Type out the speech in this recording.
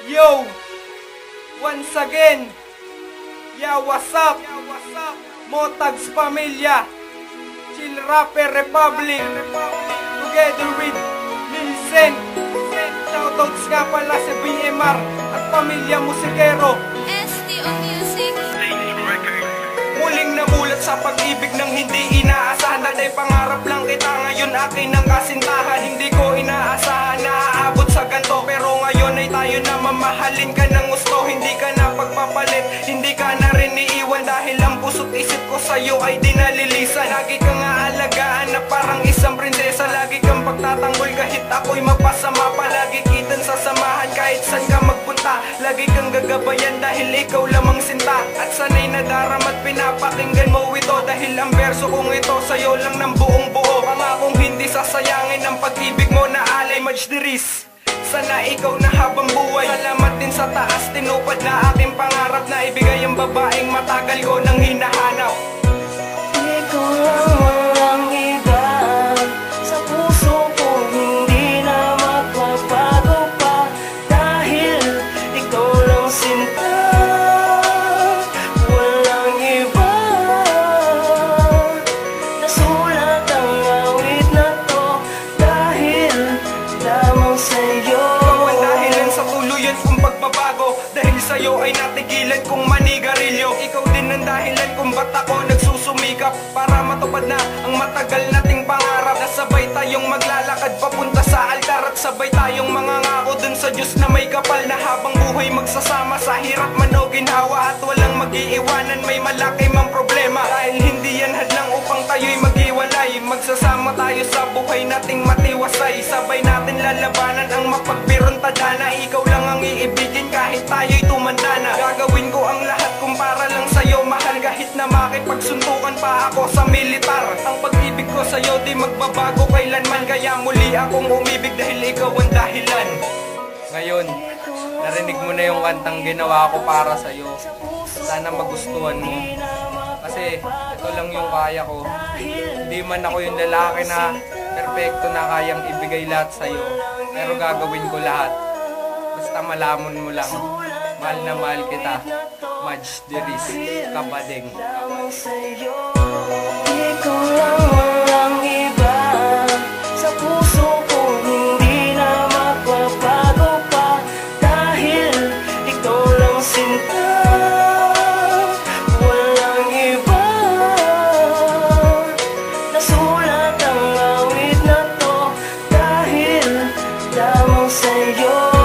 Yo! Once again! Yeah, what's up? Motags Pamilya, Chill Rapper Republic, together with Vincent. Shoutouts nga pala sa BMR at Pamilya Musikero. STO Music. Muling namulat sa pag-ibig ng hindi inaasahan. Dahil pangarap lang kita, ngayon akin ang kasintahan. Hindi ko inaasahan na aabot sa ganto, pero ngayon ay tayo na mamahalin ka ng gusto. Hindi ka na pagpapalit, hindi ka na rin iiwan, dahil ang puso't isip ko sa'yo ay di nalilisan. Lagi kang aalagaan na parang isang prinsesa. Lagi kang pagtatanggol kahit ako'y magpasama. Palagi kitang sasamahan kahit saan ka magpunta. Lagi kang gagabayan dahil ikaw lamang sinta. At sana'y nadarama't pinapakinggan mo ito, dahil ang verso kong ito sa'yo lang ng buong buo. Pangakong hindi sasayangin ang pag-ibig mo na alay majdiris. Sana ikaw na habang buhay. Salamat din sa taas, tinupad na aking pangarap na ibigay ang babaeng matagal ko nang hinahanap. Ikaw lang ang iba sa puso ko, hindi na magbabago pa, dahil ikaw lang sinta, walang iba. Nasulat ang awit na to dahil lamang sa'yo. Ikaw ang dahilan sa tuluyan kong pagbabago, dahil sa'yo ay natigilan kong manigarilyo. Ikaw din ang dahilan kung ba't ako nagsusumikap para matupad na ang matagal nating pangarap. Nasabay tayong maglalakad papunta sa altar, at sabay tayong mangangako dun sa Diyos na may kapal, na habang buhay magsasama sa hirap man o ginhawa, at walang mag-iiwanan may malaki mang problema. Dahil hindi yan hadlang upang tayo'y maghiwalay, magsasama tayo sa buhay nating matiwasay. Sabay natin lalabanan ang mapagbirong tadhana. Ikaw lang ang iibigin kahit tayo'y tumanda na. Gagawin ko ang lahat kung para lang sa'yo, mahal, kahit na makipagsuntukan pa ako sa militar. Ang pag-ibig ko sa'yo di magbabago kailanman, kaya muli akong umibig dahil ikaw ang dahilan. Ngayon, narinig mo na yung kantang ginawa ko para sa'yo. Sana magustuhan mo, kasi ito lang yung kaya ko. Hindi man ako yung lalaki na perfecto na kayang ibigay lahat sa'yo, pero gagawin ko lahat. Basta malaman mo lang, mahal na mahal kita. Majdiris Kabadeng. Ikaw lang ang iba sa puso ko, hindi na magbabago pa, dahil ikaw lang sinta, walang iba. Nasulat ang awit na to dahil lamang sa'yo.